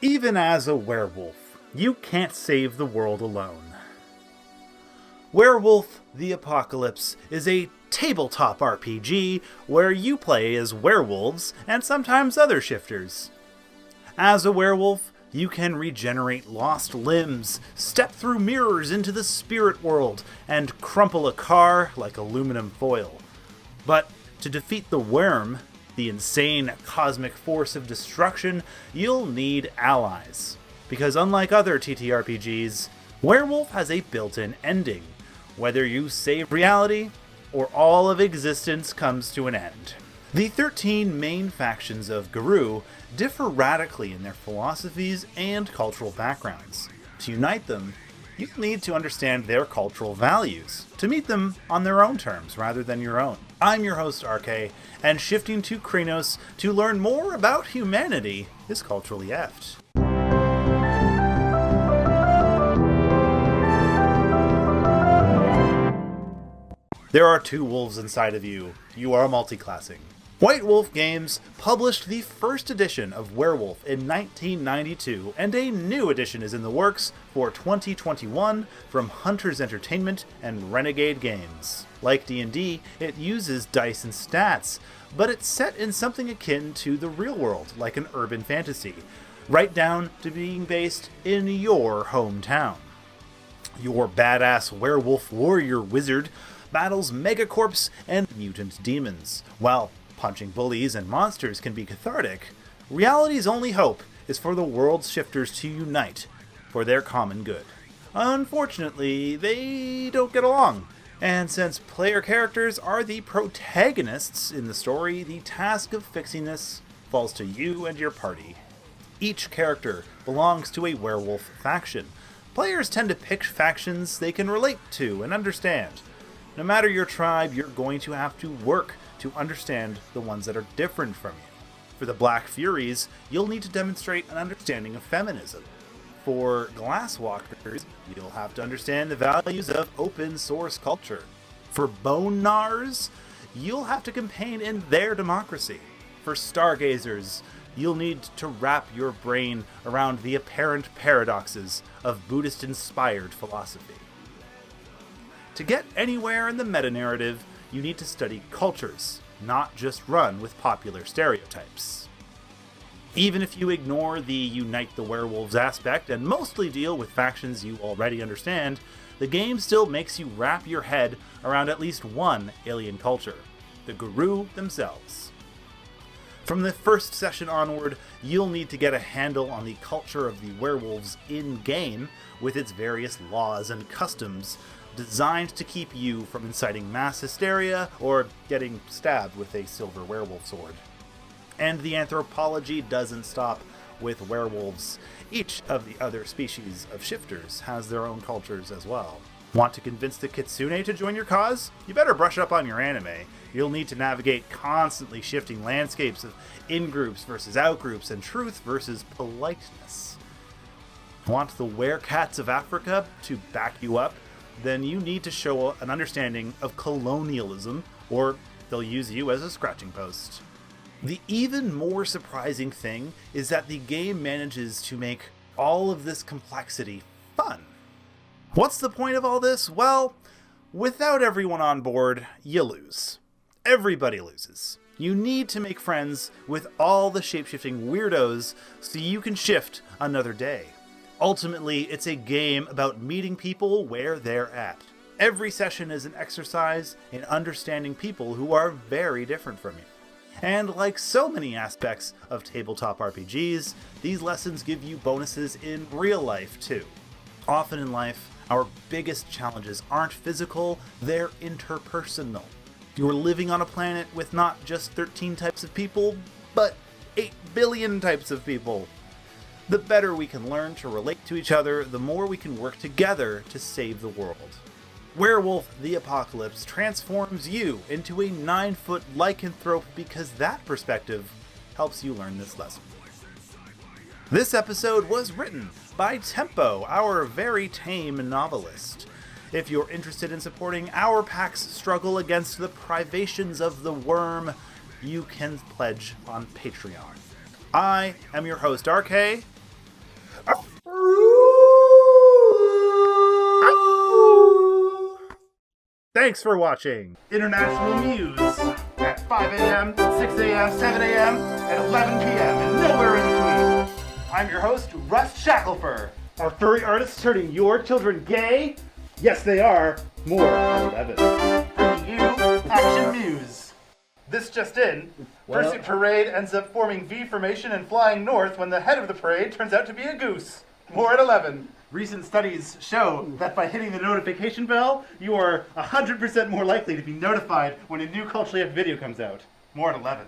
Even as a werewolf, you can't save the world alone. Werewolf the Apocalypse is a tabletop RPG where you play as werewolves and sometimes other shifters. As a werewolf, you can regenerate lost limbs, step through mirrors into the spirit world, and crumple a car like aluminum foil. But to defeat the worm, the insane cosmic force of destruction, you'll need allies. Because unlike other TTRPGs, Werewolf has a built-in ending. Whether you save reality, or all of existence comes to an end. The 13 main factions of Garou differ radically in their philosophies and cultural backgrounds. To unite them, you need to understand their cultural values, to meet them on their own terms rather than your own. I'm your host Arrkay, and shifting to Krenos to learn more about humanity is culturally effed. There are two wolves inside of you. You are multiclassing. White Wolf Games published the first edition of Werewolf in 1992, and a new edition is in the works for 2021 from Hunters Entertainment and Renegade Games. Like D&D, it uses dice and stats, but it's set in something akin to the real world, like an urban fantasy, right down to being based in your hometown. Your badass werewolf warrior wizard battles megacorps and mutant demons. While punching bullies and monsters can be cathartic, reality's only hope is for the world's shifters to unite for their common good. Unfortunately, they don't get along, and since player characters are the protagonists in the story, the task of fixing this falls to you and your party. Each character belongs to a werewolf faction. Players tend to pick factions they can relate to and understand. No matter your tribe, you're going to have to work to understand the ones that are different from you. For the Black Furies, you'll need to demonstrate an understanding of feminism. For Glasswalkers, you'll have to understand the values of open source culture. For Bone Gnars, you'll have to campaign in their democracy. For Stargazers, you'll need to wrap your brain around the apparent paradoxes of Buddhist-inspired philosophy. To get anywhere in the meta-narrative, you need to study cultures, not just run with popular stereotypes. Even if you ignore the Unite the Werewolves aspect and mostly deal with factions you already understand, the game still makes you wrap your head around at least one alien culture, the Garou themselves. From the first session onward, you'll need to get a handle on the culture of the werewolves in-game, with its various laws and customs, designed to keep you from inciting mass hysteria or getting stabbed with a silver werewolf sword. And the Anthropology doesn't stop with werewolves. Each of the other species of shifters has their own cultures as well. Want to convince the Kitsune to join your cause? You better brush up on your anime. You'll need to navigate constantly shifting landscapes of in-groups versus out-groups and truth versus politeness. Want the werecats of Africa to back you up? Then you need to show an understanding of colonialism, or they'll use you as a scratching post. The even more surprising thing is that the game manages to make all of this complexity fun. What's the point of all this? Well, without everyone on board, you lose. Everybody loses. You need to make friends with all the shapeshifting weirdos so you can shift another day. Ultimately, it's a game about meeting people where they're at. Every session is an exercise in understanding people who are very different from you. And like so many aspects of tabletop RPGs, these lessons give you bonuses in real life too. Often in life, our biggest challenges aren't physical, they're interpersonal. You're living on a planet with not just 13 types of people, but 8 billion types of people. The better we can learn to relate to each other, the more we can work together to save the world. Werewolf the Apocalypse transforms you into a 9-foot lycanthrope because that perspective helps you learn this lesson. This episode was written by Tempo, our very tame novelist. If you're interested in supporting our pack's struggle against the privations of the worm, you can pledge on Patreon. I am your host, Arrkay, Thanks for watching. International Muse at 5 a.m., 6 a.m., 7 a.m., and 11 p.m., and nowhere in between. I'm your host, Russ Shackelford. Are furry artists turning your children gay? Yes, they are. More at 11. Bringing you Action Muse. This just in, Pursuit Parade ends up forming V formation and flying north when the head of the parade turns out to be a goose. More at 11. Recent studies show that by hitting the notification bell, you are 100% more likely to be notified when a new Culturally Up video comes out. More at 11.